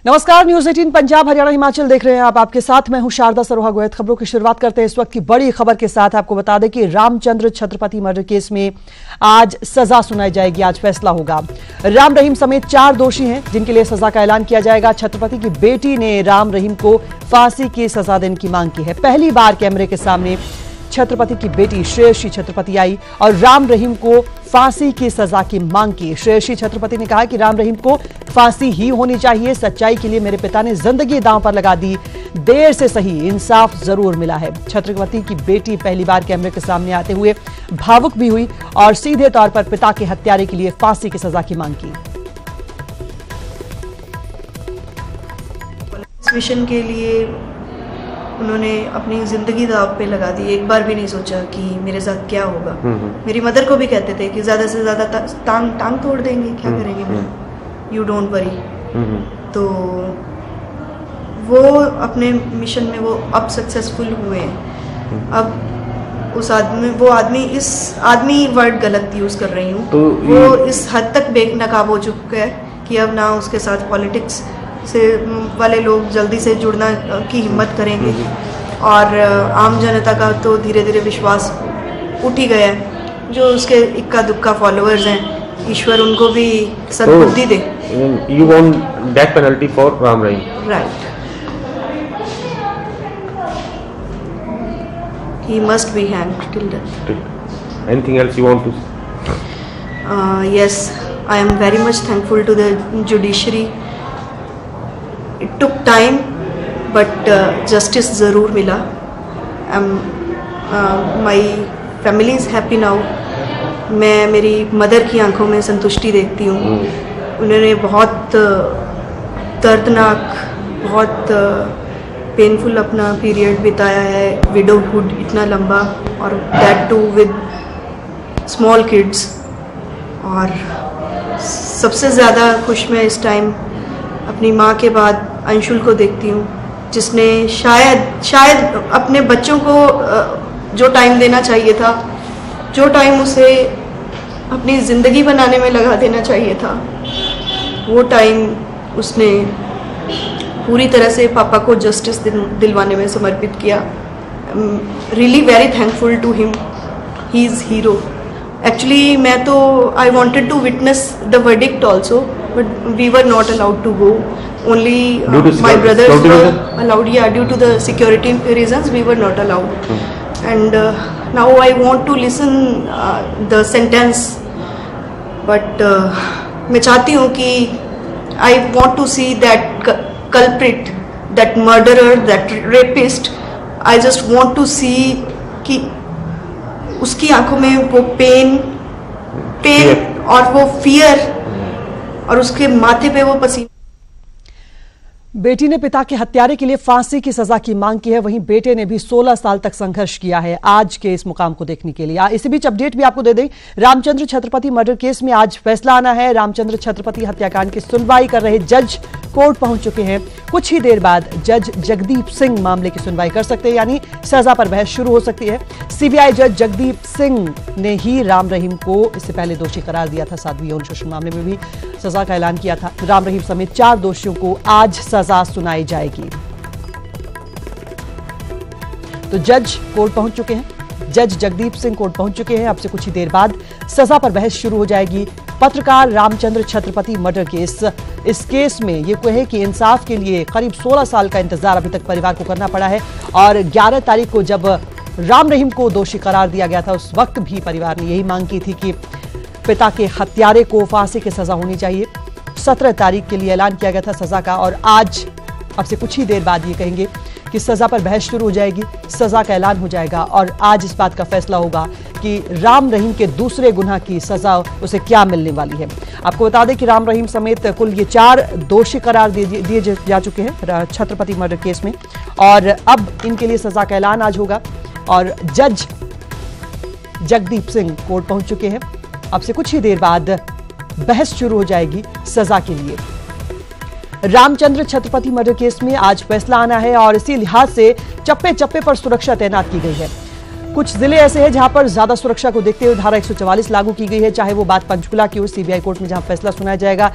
नमस्कार, न्यूज 18 पंजाब हरियाणा हिमाचल देख रहे हैं आप। आपके साथ मैं हूं शारदा सरोहा गोयत। खबरों की शुरुआत करते हैं इस वक्त की बड़ी खबर के साथ। आपको बता दें कि रामचंद्र छत्रपति मर्डर केस में आज सजा सुनाई जाएगी, आज फैसला होगा। राम रहीम समेत 4 दोषी हैं जिनके लिए सजा का ऐलान किया जाएगा। छत्रपति की बेटी ने राम रहीम को फांसी की सजा देने की मांग की है। पहली बार कैमरे के सामने छत्रपति की बेटी श्रेयसी छत्रपति आई और राम रहीम को फांसी की सजा की मांग की। श्रेयसी छत्रपति ने कहा कि राम रहीम को फांसी ही होनी चाहिए। सच्चाई के लिए मेरे पिता ने जिंदगी दांव पर लगा दी, देर से सही इंसाफ जरूर मिला है। छत्रपति की बेटी पहली बार कैमरे के सामने आते हुए भावुक भी हुई और सीधे तौर पर पिता के हत्यारे के लिए फांसी की सजा की मांग की। इस मिशन के लिए उन्होंने अपनी ज़िंदगी दांव पे लगा दी। एक बार भी नहीं सोचा कि मेरे साथ क्या होगा। मेरी मदर को भी कहते थे कि ज़्यादा से ज़्यादा टांग तोड़ देंगे, क्या करेंगे, यू डोंट वरी। तो वो अपने मिशन में वो अब सक्सेसफुल हुए हैं। अब उस आदमी वर्ड गलत यूज़ कर रही हूँ, तो वो इस हद तक बेनकाब हो चुका है कि अब ना उसके साथ पॉलिटिक्स से वाले लोग जल्दी से जुड़ना की हिम्मत करेंगे और आम जनता का तो धीरे धीरे विश्वास उठ ही गया है। जो उसके इक्का दुक्का फॉलोअर्स हैं, ईश्वर उनको भी सद्बुद्धि दे। You want death penalty for Ram Rahim? Right. He must be hanged till death. Anything else you want to? Yes, I am very much thankful to the judiciary. It took time, but justice ज़रूर मिला। My family is happy now. मैं मेरी mother की आंखों में संतुष्टि देखती हूँ। उन्होंने बहुत दर्दनाक, बहुत पेनफुल अपना पीरियड बिताया है, विडोहुड इतना लंबा, और that too with small kids. और सबसे ज़्यादा खुश मैं इस टाइम अपनी माँ के बाद अंशुल को देखती हूँ, जिसने शायद अपने बच्चों को जो टाइम देना चाहिए था, जो टाइम उसे अपनी ज़िंदगी बनाने में लगा देना चाहिए था, वो टाइम उसने पूरी तरह से पापा को जस्टिस दिलवाने में समर्पित किया। Really very thankful to him, he is hero. Actually मैं तो I wanted to witness the verdict also, but we were not allowed to go. Only my brothers were allowed. Yeah, due to the security reasons, we were not allowed. And now I want to listen the sentence, but मैं चाहती हूँ कि I want to see that culprit, that murderer, that rapist. I just want to see कि उसकी आंखों में वो pen और वो फियर और उसके माथे पे वो पसीना। बेटी ने पिता के हत्यारे के लिए फांसी की सजा की मांग की है। वहीं बेटे ने भी 16 साल तक संघर्ष किया है आज के इस मुकाम को देखने के लिए। इसी बीच अपडेट भी आपको दे दें, रामचंद्र छत्रपति मर्डर केस में आज फैसला आना है। रामचंद्र छत्रपति हत्याकांड की सुनवाई कर रहे जज कोर्ट पहुंच चुके हैं। कुछ ही देर बाद जज जगदीप सिंह मामले की सुनवाई कर सकते हैं, यानी सजा पर बहस शुरू हो सकती है। सीबीआई जज जगदीप सिंह ने ही राम रहीम को इससे पहले दोषी करार दिया था। साध्वी यौन शोषण मामले में भी सजा का ऐलान किया था। राम रहीम समेत 4 दोषियों को आज सजा सुनाई जाएगी। तो जज कोर्ट पहुंच चुके हैं, जज जगदीप सिंह कोर्ट पहुंच चुके हैं। अब से कुछ ही देर बाद सजा पर बहस शुरू हो जाएगी। पत्रकार रामचंद्र छत्रपति मर्डर केस, इस केस में ये कहे कि इंसाफ के लिए करीब 16 साल का इंतजार अभी तक परिवार को करना पड़ा है। और 11 तारीख को जब राम रहीम को दोषी करार दिया गया था, उस वक्त भी परिवार ने यही मांग की थी कि पिता के हत्यारे को फांसी की सजा होनी चाहिए। 17 तारीख के लिए ऐलान किया गया था सजा का, और आज अब से कुछ ही देर बाद ये कहेंगे कि सजा पर बहस शुरू हो जाएगी, सजा का ऐलान हो जाएगा और आज इस बात का फैसला होगा कि राम रहीम के दूसरे गुनाह की सजा उसे क्या मिलने वाली है। आपको बता दें कि राम रहीम समेत कुल ये 4 दोषी करार दिए जा चुके हैं छत्रपति मर्डर केस में, और अब इनके लिए सजा का ऐलान आज होगा। और जज जगदीप सिंह कोर्ट पहुंच चुके हैं। अब से कुछ ही देर बाद बहस शुरू हो जाएगी सजा के लिए। रामचंद्र छत्रपति मर्डर केस में आज फैसला आना है और इसी लिहाज से चप्पे चप्पे पर सुरक्षा तैनात की गई है। कुछ जिले ऐसे हैं जहां पर ज्यादा सुरक्षा को देखते हुए धारा 144 लागू की गई है, चाहे वो बात पंचकुला की हो, सीबीआई कोर्ट में जहां फैसला सुनाया जाएगा।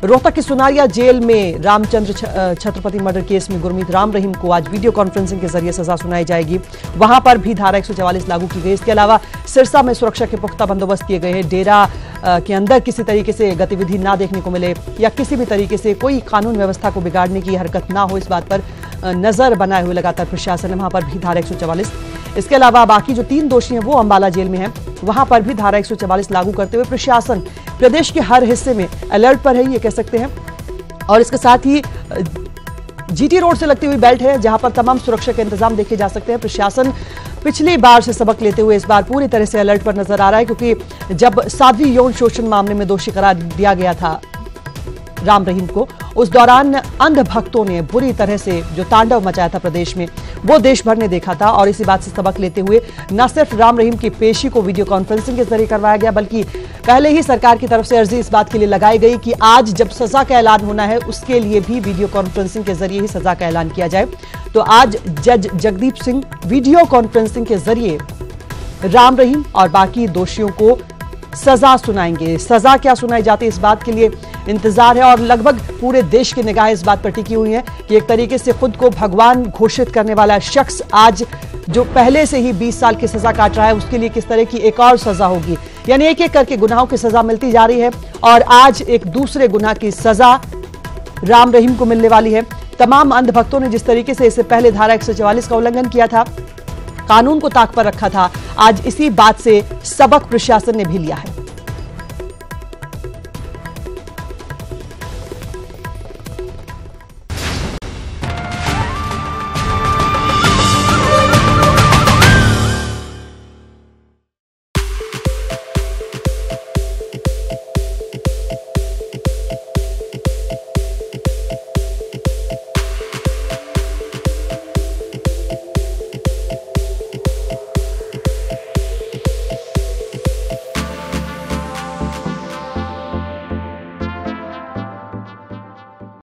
रोहतक की सुनारिया जेल में रामचंद्र छत्रपति मर्डर केस में गुरमीत राम रहीम को आज वीडियो कॉन्फ्रेंसिंग के जरिए सजा सुनाई जाएगी। वहां पर भी धारा 144 लागू की गई। इसके अलावा सिरसा में सुरक्षा के पुख्ता बंदोबस्त किए गए हैं। डेरा के अंदर किसी तरीके से गतिविधि ना देखने को मिले या किसी भी तरीके से कोई कानून व्यवस्था को बिगाड़ने की हरकत ना हो, इस बात पर नजर बनाए हुए लगातार प्रशासन है। वहां पर भी धारा 144। इसके अलावा बाकी जो 3 दोषी हैं वो अंबाला जेल में हैं, वहां पर भी धारा 144 लागू करते हुए प्रशासन प्रदेश के हर हिस्से में अलर्ट पर है, ये कह सकते हैं। और इसके साथ ही जीटी रोड से लगती हुई बेल्ट है, जहां पर तमाम सुरक्षा के इंतजाम देखे जा सकते हैं। प्रशासन पिछली बार से सबक लेते हुए इस बार पूरी तरह से अलर्ट पर नजर आ रहा है, क्योंकि जब साध्वी यौन शोषण मामले में दोषी करार दिया गया था राम रहीम को, उस दौरान अंध भक्तों ने बुरी तरह से जो तांडव मचाया था प्रदेश में, वो देश भर ने देखा था। और इसी बात से सबक लेते हुए न सिर्फ राम रहीम की पेशी को वीडियो कॉन्फ्रेंसिंग के जरिए करवाया गया, बल्कि पहले ही सरकार की तरफ से अर्जी इस बात के लिए लगाई गई कि आज जब सजा का ऐलान होना है उसके लिए भी वीडियो कॉन्फ्रेंसिंग के जरिए ही सजा का ऐलान किया जाए। तो आज जज जगदीप सिंह वीडियो कॉन्फ्रेंसिंग के जरिए राम रहीम और बाकी दोषियों को सजा सुनाएंगे। सजा क्या सुनाई जाती है, इस बात के लिए इंतजार है। और लगभग पूरे देश की निगाहें इस बात पर टिकी हुई हैं कि एक तरीके से खुद को भगवान घोषित करने वाला शख्स आज जो पहले से ही 20 साल की सजा काट रहा है, उसके लिए किस तरह की एक और सजा होगी। यानी एक एक करके गुनाहों की सजा मिलती जा रही है और आज एक दूसरे गुनाह की सजा राम रहीम को मिलने वाली है। तमाम अंध भक्तों ने जिस तरीके से इससे पहले धारा 144 का उल्लंघन किया था, कानून को ताक पर रखा था, आज इसी बात से सबक प्रशासन ने भी लिया है।